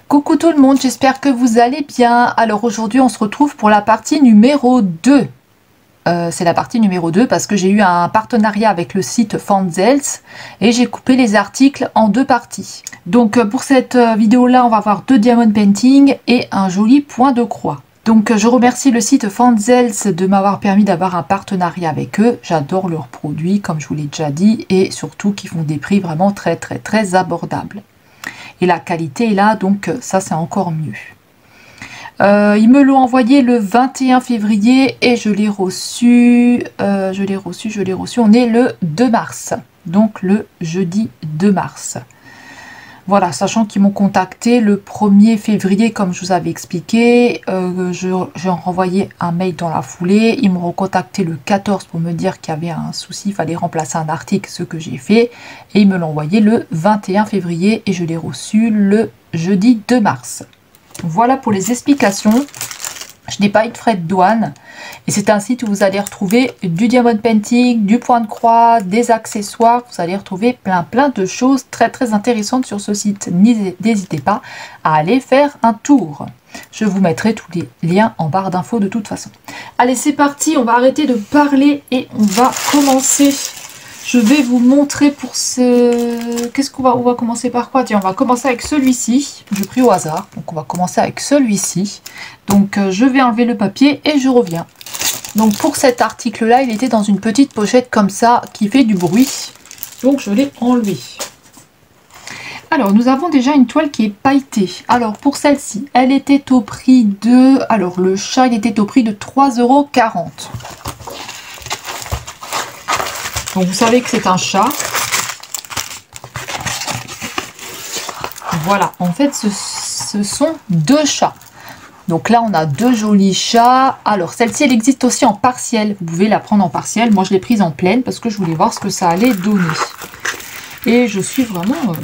Coucou tout le monde, j'espère que vous allez bien. Alors aujourd'hui on se retrouve pour la partie numéro 2. C'est la partie numéro 2 parce que j'ai eu un partenariat avec le site Fanzels et j'ai coupé les articles en deux parties. Donc pour cette vidéo là on va voir 2 diamond painting et un joli point de croix. Donc je remercie le site Fanzels de m'avoir permis d'avoir un partenariat avec eux. J'adore leurs produits comme je vous l'ai déjà dit et surtout qu'ils font des prix vraiment très abordables. Et la qualité est là, donc ça c'est encore mieux. Ils me l'ont envoyé le 21 février et je l'ai reçu, on est le 2 mars, donc le jeudi 2 mars. Voilà, sachant qu'ils m'ont contacté le 1er février comme je vous avais expliqué, j'ai renvoyé un mail dans la foulée, ils m'ont recontacté le 14 pour me dire qu'il y avait un souci, il fallait remplacer un article, ce que j'ai fait, et ils me l'ont envoyé le 21 février et je l'ai reçu le jeudi 2 mars. Voilà pour les explications. Je n'ai pas eu de frais de douane et c'est un site où vous allez retrouver du diamond painting, du point de croix, des accessoires. Vous allez retrouver plein de choses très intéressantes sur ce site. N'hésitez pas à aller faire un tour. Je vous mettrai tous les liens en barre d'infos de toute façon. Allez, c'est parti, on va arrêter de parler et on va commencer. Je vais vous montrer pour ce... Qu'est-ce qu'on va... On va commencer par quoi? Tiens, on va commencer avec celui-ci. J'ai pris au hasard. Donc, on va commencer avec celui-ci. Donc, je vais enlever le papier et je reviens. Donc, pour cet article-là, il était dans une petite pochette comme ça qui fait du bruit. Donc, je l'ai enlevé. Alors, nous avons déjà une toile qui est pailletée. Alors, pour celle-ci, elle était au prix de... Alors, le chat, il était au prix de 3,40 €. Donc vous savez que c'est un chat. Voilà, en fait ce sont 2 chats. Donc là on a 2 jolis chats. Alors celle-ci elle existe aussi en partiel. Vous pouvez la prendre en partiel. Moi je l'ai prise en pleine parce que je voulais voir ce que ça allait donner. Et je suis vraiment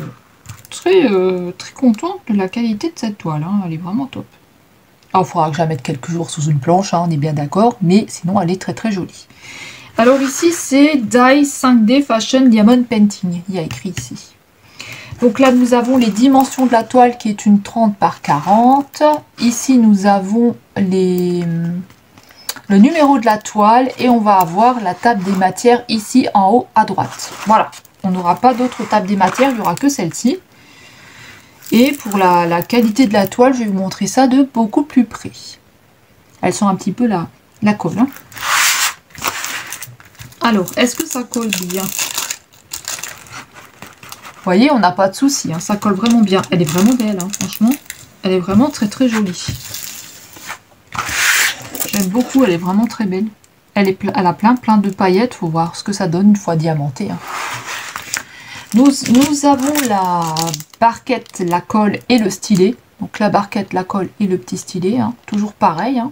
très contente de la qualité de cette toile. Hein. Elle est vraiment top. Alors il faudra que je la mette quelques jours sous une planche, hein, on est bien d'accord. Mais sinon elle est très jolie. Alors ici c'est Die 5D Fashion Diamond Painting, il y a écrit ici. Donc là nous avons les dimensions de la toile qui est une 30 par 40. Ici nous avons le numéro de la toile et on va avoir la table des matières ici en haut à droite. Voilà, on n'aura pas d'autre table des matières, il n'y aura que celle-ci. Et pour la qualité de la toile, je vais vous montrer ça de beaucoup plus près. Elles sont un petit peu la colle. Hein. Alors, est-ce que ça colle bien? Vous voyez, on n'a pas de souci, hein, ça colle vraiment bien. Elle est vraiment belle, hein, franchement. Elle est vraiment très jolie. J'aime beaucoup, elle est vraiment très belle. Elle a plein de paillettes, faut voir ce que ça donne une fois diamantée. Hein. Nous avons la barquette, la colle et le stylet. Donc la barquette, la colle et le petit stylet, hein, toujours pareil. Hein.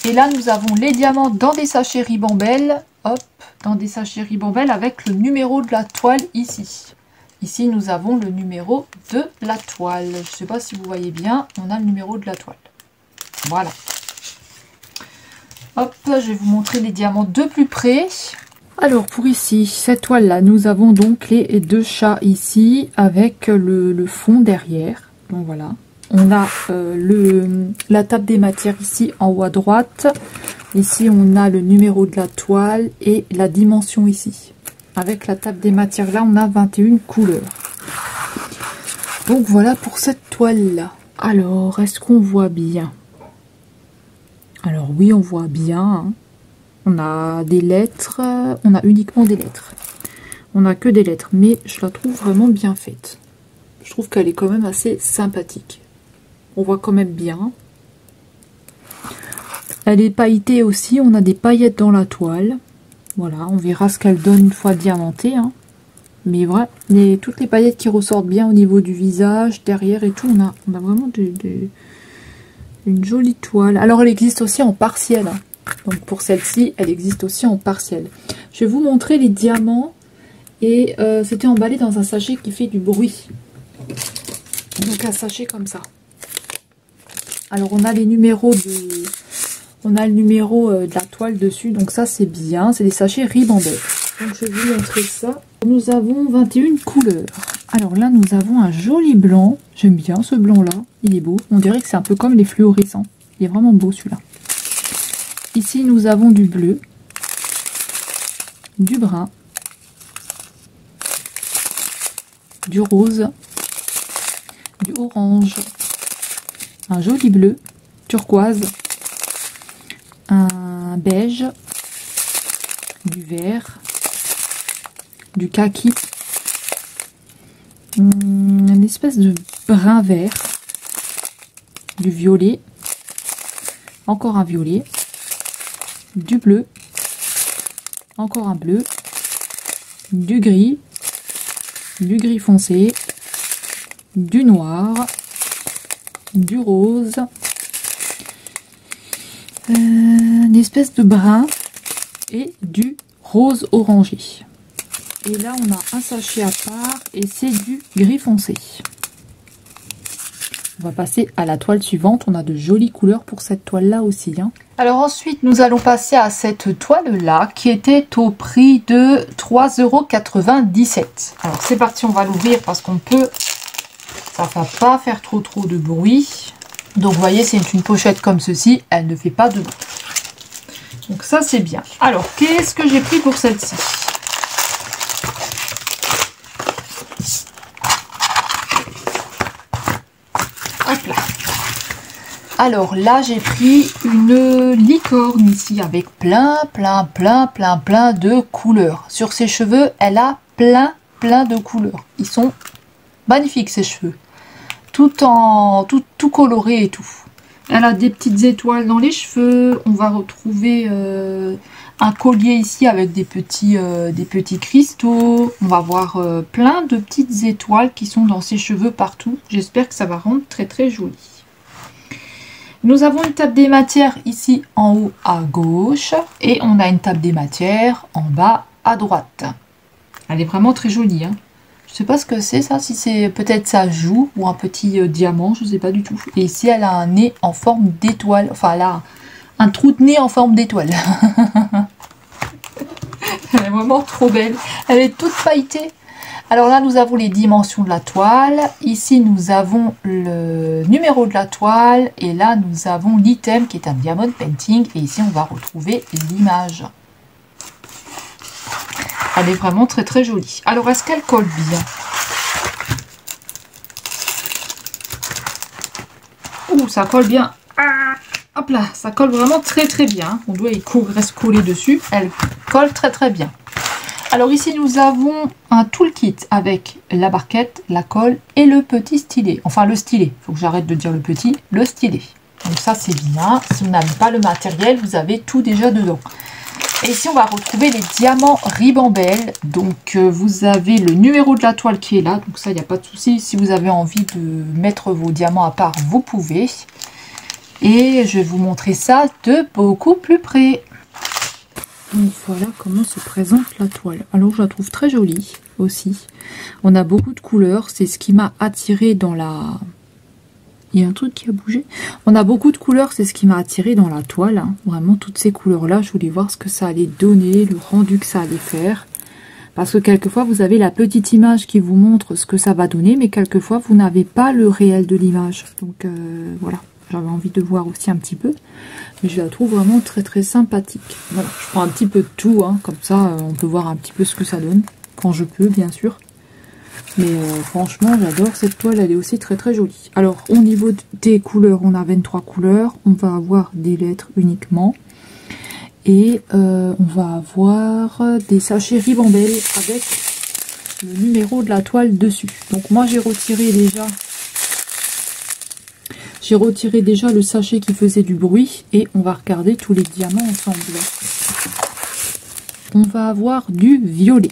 Et là, nous avons les diamants dans des sachets ribambelle. Hop, dans des sachets ribambelle avec le numéro de la toile ici. Ici, nous avons le numéro de la toile. Je ne sais pas si vous voyez bien, on a le numéro de la toile. Voilà. Hop, je vais vous montrer les diamants de plus près. Alors, pour ici, cette toile-là, nous avons donc les 2 chats ici avec le fond derrière. Donc voilà. On a la table des matières ici en haut à droite. Ici, on a le numéro de la toile et la dimension ici. Avec la table des matières là, on a 21 couleurs. Donc voilà pour cette toile-là. Alors, est-ce qu'on voit bien? Alors oui, on voit bien. Hein. On a des lettres. On a uniquement des lettres. On n'a que des lettres, mais je la trouve vraiment bien faite. Je trouve qu'elle est quand même assez sympathique. On voit quand même bien. Elle est pailletée aussi. On a des paillettes dans la toile. Voilà, on verra ce qu'elle donne une fois diamantée. Hein. Mais voilà, toutes les paillettes qui ressortent bien au niveau du visage, derrière et tout. On a vraiment une jolie toile. Alors elle existe aussi en partiel. Hein. Donc pour celle-ci, elle existe aussi en partiel. Je vais vous montrer les diamants. Et c'était emballé dans un sachet qui fait du bruit. Donc un sachet comme ça. Alors on a les numéros on a le numéro de la toile dessus, donc ça c'est bien, c'est des sachets ribambelle. Donc je vais vous montrer ça. Nous avons 21 couleurs. Alors là, nous avons un joli blanc. J'aime bien ce blanc-là. Il est beau. On dirait que c'est un peu comme les fluorescents. Il est vraiment beau celui-là. Ici, nous avons du bleu, du brun, du rose, du orange, un joli bleu, turquoise, un beige, du vert, du kaki, une espèce de brun vert, du violet, encore un violet, du bleu, encore un bleu, du gris foncé, du noir, du rose, une espèce de brun et du rose orangé. Et là on a un sachet à part et c'est du gris foncé. On va passer à la toile suivante. On a de jolies couleurs pour cette toile là aussi, hein. Alors ensuite nous allons passer à cette toile là qui était au prix de 3,97 €. Alors c'est parti, on va l'ouvrir parce qu'on peut, ça va pas faire trop de bruit. Donc vous voyez, c'est une pochette comme ceci, elle ne fait pas de bruit. Donc ça c'est bien. Alors qu'est-ce que j'ai pris pour celle-ci? Hop là. Alors là j'ai pris une licorne ici avec plein de couleurs. Sur ses cheveux elle a plein de couleurs. Ils sont magnifiques ses cheveux. Tout coloré et tout. Elle a des petites étoiles dans les cheveux. On va retrouver un collier ici avec des petits cristaux. On va voir plein de petites étoiles qui sont dans ses cheveux partout. J'espère que ça va rendre très joli. Nous avons une table des matières ici en haut à gauche. Et on a une table des matières en bas à droite. Elle est vraiment très jolie, hein. Je sais pas ce que c'est ça, si c'est peut-être sa joue ou un petit diamant, je sais pas du tout. Et ici elle a un nez en forme d'étoile, enfin elle a un trou de nez en forme d'étoile. Elle est vraiment trop belle, elle est toute pailletée. Alors là nous avons les dimensions de la toile, ici nous avons le numéro de la toile et là nous avons l'item qui est un diamond painting et ici on va retrouver l'image. Elle est vraiment très jolie. Alors, est-ce qu'elle colle bien? Ouh, ça colle bien. Ah, hop là, ça colle vraiment très bien. On doit y reste collé dessus. Elle colle très bien. Alors ici, nous avons un toolkit avec la barquette, la colle et le petit stylet. Enfin, le stylet. Il faut que j'arrête de dire le petit. Le stylet. Donc ça, c'est bien. Si vous n'avez pas le matériel, vous avez tout déjà dedans. Et ici, on va retrouver les diamants Ribambelle. Donc, vous avez le numéro de la toile qui est là. Donc, ça, il n'y a pas de souci. Si vous avez envie de mettre vos diamants à part, vous pouvez. Et je vais vous montrer ça de beaucoup plus près. Donc, voilà comment se présente la toile. Alors, je la trouve très jolie aussi. On a beaucoup de couleurs. C'est ce qui m'a attiré dans la... Il y a un truc qui a bougé. On a beaucoup de couleurs, c'est ce qui m'a attiré dans la toile. Hein. Vraiment, toutes ces couleurs-là, je voulais voir ce que ça allait donner, le rendu que ça allait faire. Parce que quelquefois, vous avez la petite image qui vous montre ce que ça va donner, mais quelquefois, vous n'avez pas le réel de l'image. Donc, voilà. J'avais envie de voir aussi un petit peu. Mais je la trouve vraiment très sympathique. Voilà, je prends un petit peu de tout, hein. Comme ça, on peut voir un petit peu ce que ça donne. Quand je peux, bien sûr. Mais franchement, j'adore cette toile, elle est aussi très jolie. Alors, au niveau des couleurs, on a 23 couleurs. On va avoir des lettres uniquement. Et on va avoir des sachets Ribambelle avec le numéro de la toile dessus. Donc moi, j'ai retiré déjà le sachet qui faisait du bruit. Et on va regarder tous les diamants ensemble. On va avoir du violet.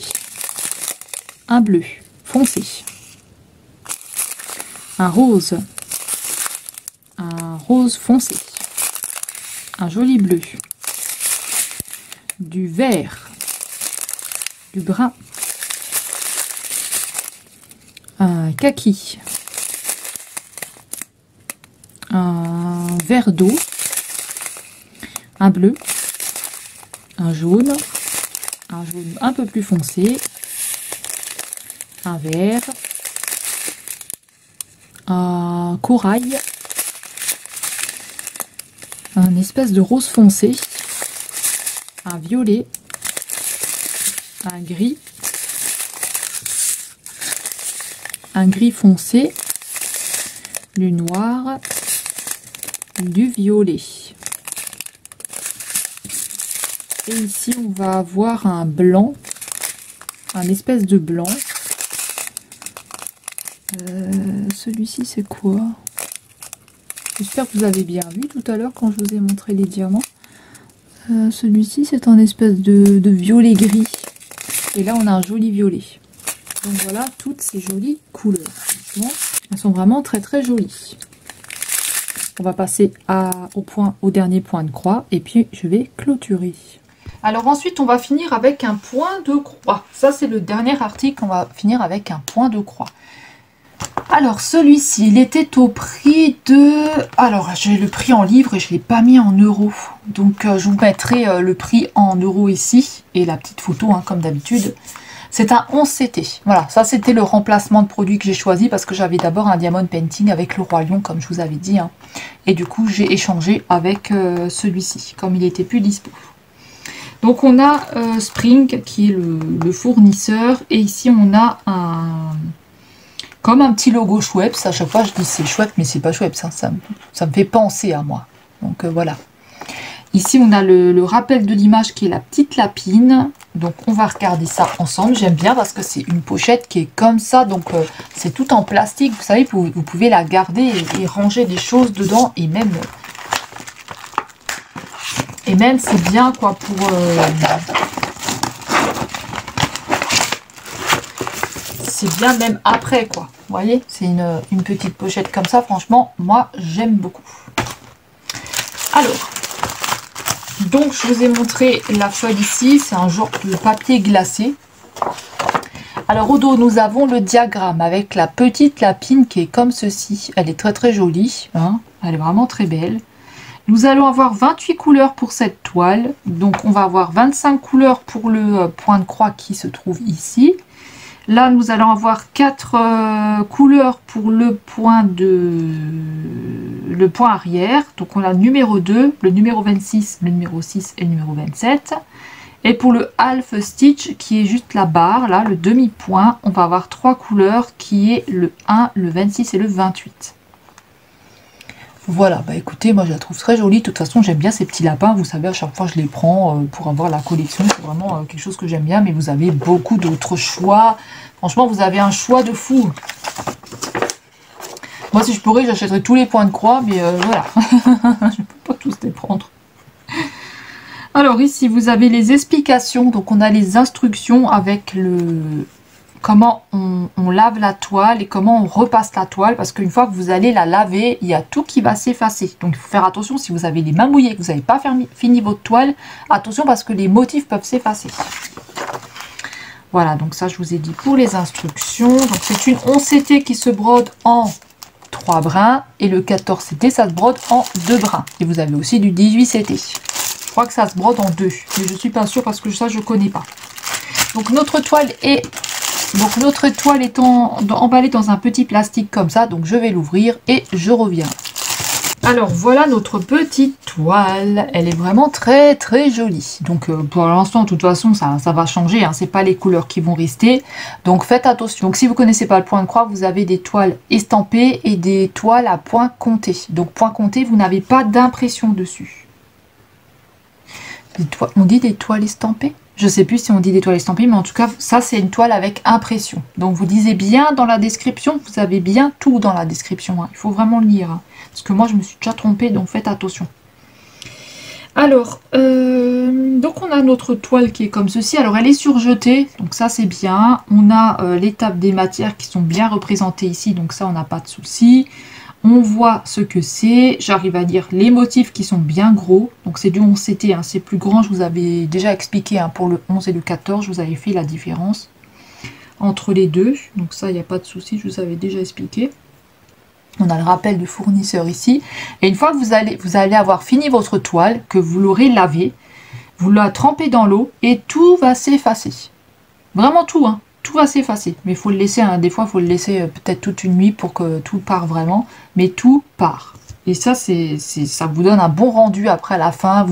Un bleu foncé, un rose foncé, un joli bleu, du vert, du brun, un kaki, un vert d'eau, un bleu, un jaune un peu plus foncé, un vert, un corail, un espèce de rose foncé, un violet, un gris foncé, du noir, du violet. Et ici on va avoir un blanc, un espèce de blanc. Celui-ci c'est quoi? J'espère que vous avez bien vu tout à l'heure quand je vous ai montré les diamants. Celui-ci c'est un espèce de violet gris. Et là on a un joli violet. Donc voilà toutes ces jolies couleurs. Franchement, elles sont vraiment très très jolies. On va passer au dernier point de croix et puis je vais clôturer. Alors ensuite on va finir avec un point de croix. Ça c'est le dernier article, on va finir avec un point de croix. Alors celui-ci, il était au prix de... Alors j'ai le prix en livres et je ne l'ai pas mis en euros. Donc je vous mettrai le prix en euros ici et la petite photo hein, comme d'habitude. C'est un 11CT. Voilà, ça c'était le remplacement de produit que j'ai choisi parce que j'avais d'abord un diamond painting avec le roi lion comme je vous avais dit. Hein. Et du coup j'ai échangé avec celui-ci comme il était plus dispo. Donc on a Spring qui est le fournisseur et ici on a comme un petit logo Schweppes. À chaque fois je dis c'est Schweppes mais c'est pas Schweppes, ça me fait penser à moi. Donc voilà. Ici on a le rappel de l'image qui est la petite lapine. Donc on va regarder ça ensemble. J'aime bien parce que c'est une pochette qui est comme ça. Donc c'est tout en plastique. Vous savez, vous pouvez la garder et ranger des choses dedans. Et même c'est bien quoi pour... c'est bien même après quoi. Vous voyez, c'est une petite pochette comme ça. Franchement, moi j'aime beaucoup. Alors... Donc je vous ai montré la feuille ici, c'est un genre de papier glacé. Alors au dos nous avons le diagramme avec la petite lapine qui est comme ceci. Elle est très très jolie, hein, elle est vraiment très belle. Nous allons avoir 28 couleurs pour cette toile. Donc on va avoir 25 couleurs pour le point de croix qui se trouve ici. Là nous allons avoir 4 couleurs pour le point arrière. Donc on a le numéro 2, le numéro 26, le numéro 6 et le numéro 27. Et pour le half stitch qui est juste la barre, là le demi-point, on va avoir 3 couleurs qui est le 1, le 26 et le 28. Voilà, bah écoutez, moi je la trouve très jolie. De toute façon, j'aime bien ces petits lapins. Vous savez, à chaque fois je les prends pour avoir la collection. C'est vraiment quelque chose que j'aime bien. Mais vous avez beaucoup d'autres choix. Franchement, vous avez un choix de fou. Moi, si je pourrais, j'achèterais tous les points de croix. Mais voilà, je ne peux pas tous les prendre. Alors ici, vous avez les explications. Donc on a les instructions avec comment on lave la toile et comment on repasse la toile, parce qu'une fois que vous allez la laver, il y a tout qui va s'effacer. Donc il faut faire attention si vous avez les mains mouillées, que vous n'avez pas fini votre toile, attention parce que les motifs peuvent s'effacer. Voilà, donc ça je vous ai dit pour les instructions. Donc c'est une 11CT qui se brode en 3 brins et le 14CT ça se brode en 2 brins. Et vous avez aussi du 18CT. Je crois que ça se brode en 2, mais je suis pas sûre parce que ça je connais pas. Donc notre toile est emballée dans un petit plastique comme ça. Donc je vais l'ouvrir et je reviens. Alors voilà notre petite toile. Elle est vraiment très très jolie. Donc pour l'instant de toute façon ça va changer. Hein. C'est pas les couleurs qui vont rester. Donc faites attention. Donc si vous connaissez pas le point de croix, vous avez des toiles estampées et des toiles à point compté. Donc point compté, vous n'avez pas d'impression dessus. On dit des toiles estampées? Je sais plus si on dit des toiles estampées, mais en tout cas, ça c'est une toile avec impression. Donc vous lisez bien dans la description, vous avez bien tout dans la description. Hein. Il faut vraiment le lire. Hein. Parce que moi je me suis déjà trompée, donc faites attention. Alors, donc on a notre toile qui est comme ceci. Alors elle est surjetée, donc ça c'est bien. On a l'étape des matières qui sont bien représentées ici, donc ça on n'a pas de souci. On voit ce que c'est, j'arrive à dire les motifs qui sont bien gros, donc c'est du 11CT, hein, c'est plus grand, je vous avais déjà expliqué hein, pour le 11 et le 14, je vous avais fait la différence entre les deux, donc ça il n'y a pas de souci, je vous avais déjà expliqué. On a le rappel du fournisseur ici, et une fois que vous allez avoir fini votre toile, que vous l'aurez lavée, vous la trempez dans l'eau et tout va s'effacer, vraiment tout, hein. tout va s'effacer. Mais il faut le laisser, hein, des fois il faut le laisser peut-être toute une nuit pour que tout part vraiment. Mais tout part. Et ça, ça vous donne un bon rendu après à la fin.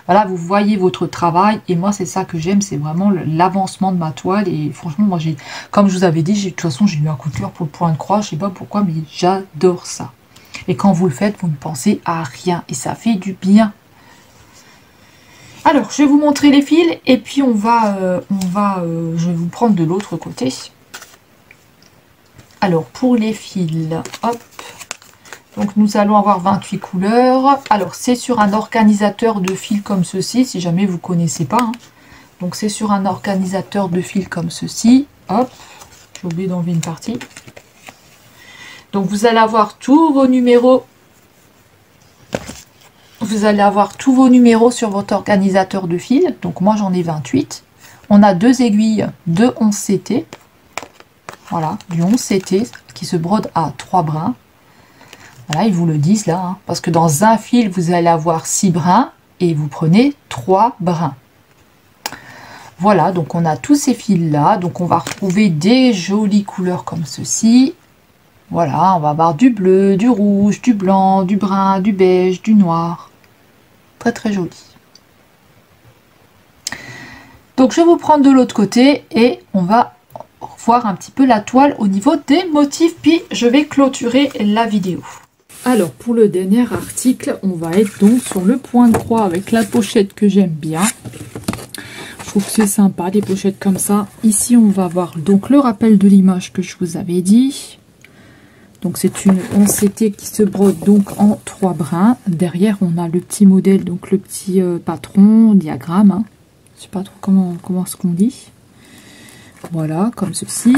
Voilà, vous voyez votre travail. Et moi, c'est ça que j'aime, c'est vraiment l'avancement de ma toile. Et franchement, moi, comme je vous avais dit, de toute façon, j'ai eu un coup de cœur pour le point de croix. Je sais pas pourquoi, mais j'adore ça. Et quand vous le faites, vous ne pensez à rien. Et ça fait du bien. Alors, je vais vous montrer les fils. Et puis, je vais vous prendre de l'autre côté. Alors, pour les fils, hop. Donc nous allons avoir 28 couleurs. Alors c'est sur un organisateur de fils comme ceci, si jamais vous ne connaissez pas. Hein. Donc c'est sur un organisateur de fils comme ceci. Hop, j'ai oublié d'enlever une partie. Donc vous allez avoir tous vos numéros. Vous allez avoir tous vos numéros sur votre organisateur de fils. Donc moi j'en ai 28. On a deux aiguilles de 11 CT. Voilà, du 11 CT qui se brode à 3 brins. Voilà, ils vous le disent là, hein, parce que dans un fil, vous allez avoir 6 brins et vous prenez 3 brins. Voilà, donc on a tous ces fils-là. Donc on va retrouver des jolies couleurs comme ceci. Voilà, on va avoir du bleu, du rouge, du blanc, du brun, du beige, du noir. Très très joli. Donc je vais vous prendre de l'autre côté et on va voir un petit peu la toile au niveau des motifs. Puis je vais clôturer la vidéo. Alors, pour le dernier article, on va être donc sur le point de croix avec la pochette que j'aime bien. Je trouve que c'est sympa, des pochettes comme ça. Ici, on va avoir donc le rappel de l'image que je vous avais dit. Donc, c'est une 11 CT qui se brode donc en 3 brins. Derrière, on a le petit modèle, donc le petit patron, diagramme. Hein. Je ne sais pas trop comment ce qu'on dit. Voilà, comme ceci.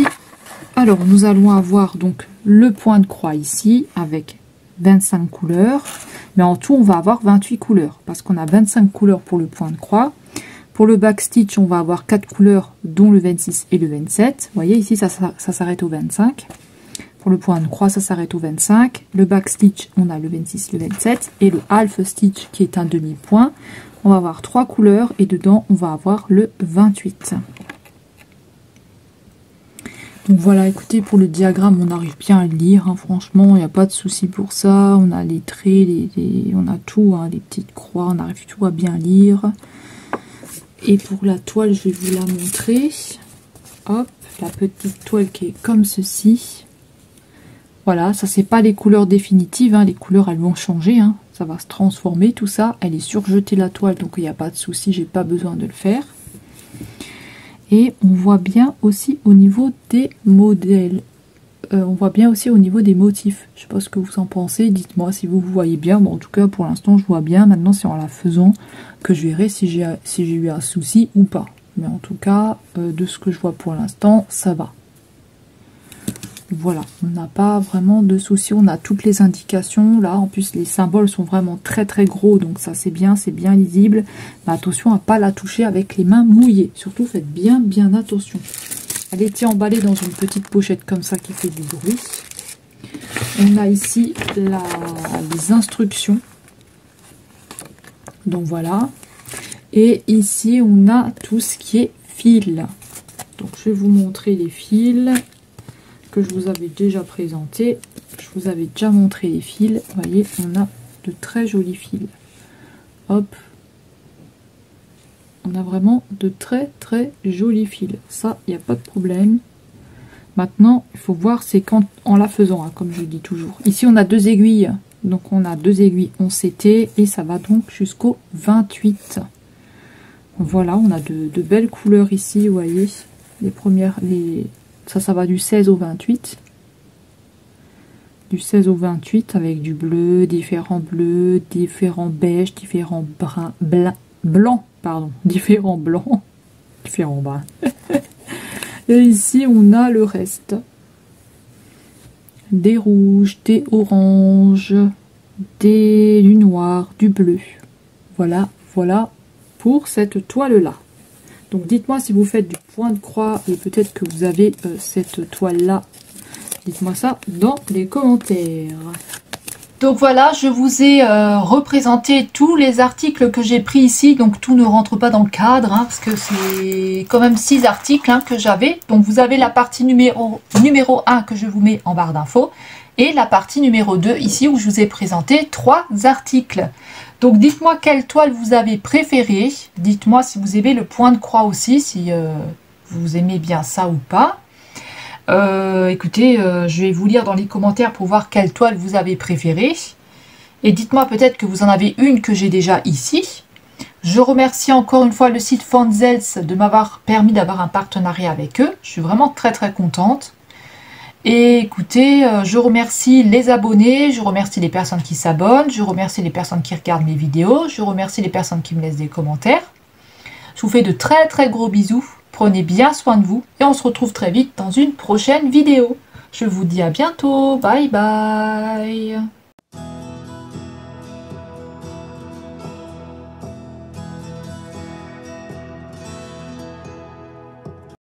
Alors, nous allons avoir donc le point de croix ici avec 25 couleurs, mais en tout on va avoir 28 couleurs parce qu'on a 25 couleurs pour le point de croix. Pour le backstitch, on va avoir 4 couleurs dont le 26 et le 27. Vous voyez ici ça s'arrête au 25. Pour le point de croix, ça s'arrête au 25. Le backstitch, on a le 26, le 27 et le half stitch qui est un demi-point. On va avoir 3 couleurs et dedans on va avoir le 28. Donc voilà, écoutez, pour le diagramme, on arrive bien à le lire, hein, franchement, il n'y a pas de souci pour ça. On a les traits, on a tout, hein, les petites croix, on arrive tout à bien lire. Et pour la toile, je vais vous la montrer. Hop, la petite toile qui est comme ceci. Voilà, ça c'est pas les couleurs définitives, hein, les couleurs elles vont changer, hein, ça va se transformer, tout ça. Elle est surjetée la toile, donc il n'y a pas de souci, j'ai pas besoin de le faire. Et on voit bien aussi au niveau des modèles. On voit bien aussi au niveau des motifs. Je ne sais pas ce que vous en pensez. Dites-moi si vous voyez bien. Bon, en tout cas, pour l'instant, je vois bien. Maintenant, c'est en la faisant que je verrai si j'ai eu un souci ou pas. Mais en tout cas, de ce que je vois pour l'instant, ça va. Voilà, on n'a pas vraiment de soucis. On a toutes les indications. Là, en plus, les symboles sont vraiment très très gros. Donc ça, c'est bien lisible. Mais attention à ne pas la toucher avec les mains mouillées. Surtout, faites bien attention. Elle était emballée dans une petite pochette comme ça qui fait du bruit. On a ici les instructions. Donc voilà. Et ici, on a tout ce qui est fil. Donc je vais vous montrer les fils que je vous avais déjà présenté. Je vous avais déjà montré les fils. Vous voyez, on a de très jolis fils. Hop. On a vraiment de très très jolis fils. Ça, il n'y a pas de problème. Maintenant, il faut voir, c'est quand en la faisant, hein, comme je dis toujours. Ici, on a 2 aiguilles. Donc, on a 2 aiguilles 11 CT et ça va donc jusqu'au 28. Voilà, on a de belles couleurs ici, vous voyez. Les premières, ça va du 16 au 28. Du 16 au 28 avec du bleu, différents bleus, différents beiges, différents blancs, pardon, différents blancs, différents bruns. Et ici, on a le reste. Des rouges, des oranges, du noir, du bleu. Voilà, voilà pour cette toile-là. Donc dites-moi si vous faites du point de croix et peut-être que vous avez cette toile-là. Dites-moi ça dans les commentaires. Donc voilà, je vous ai représenté tous les articles que j'ai pris ici. Donc tout ne rentre pas dans le cadre, hein, parce que c'est quand même 6 articles hein, que j'avais. Donc vous avez la partie numéro 1 que je vous mets en barre d'infos. Et la partie numéro 2 ici où je vous ai présenté 3 articles. Donc dites-moi quelle toile vous avez préférée. Dites-moi si vous aimez le point de croix aussi, si vous aimez bien ça ou pas. Écoutez, je vais vous lire dans les commentaires pour voir quelle toile vous avez préférée. Et dites-moi peut-être que vous en avez une que j'ai déjà ici. Je remercie encore une fois le site Fanzels de m'avoir permis d'avoir un partenariat avec eux. Je suis vraiment très contente. Et écoutez, je remercie les abonnés, je remercie les personnes qui s'abonnent, je remercie les personnes qui regardent mes vidéos, je remercie les personnes qui me laissent des commentaires. Je vous fais de très gros bisous. Prenez bien soin de vous et on se retrouve très vite dans une prochaine vidéo. Je vous dis à bientôt. Bye bye.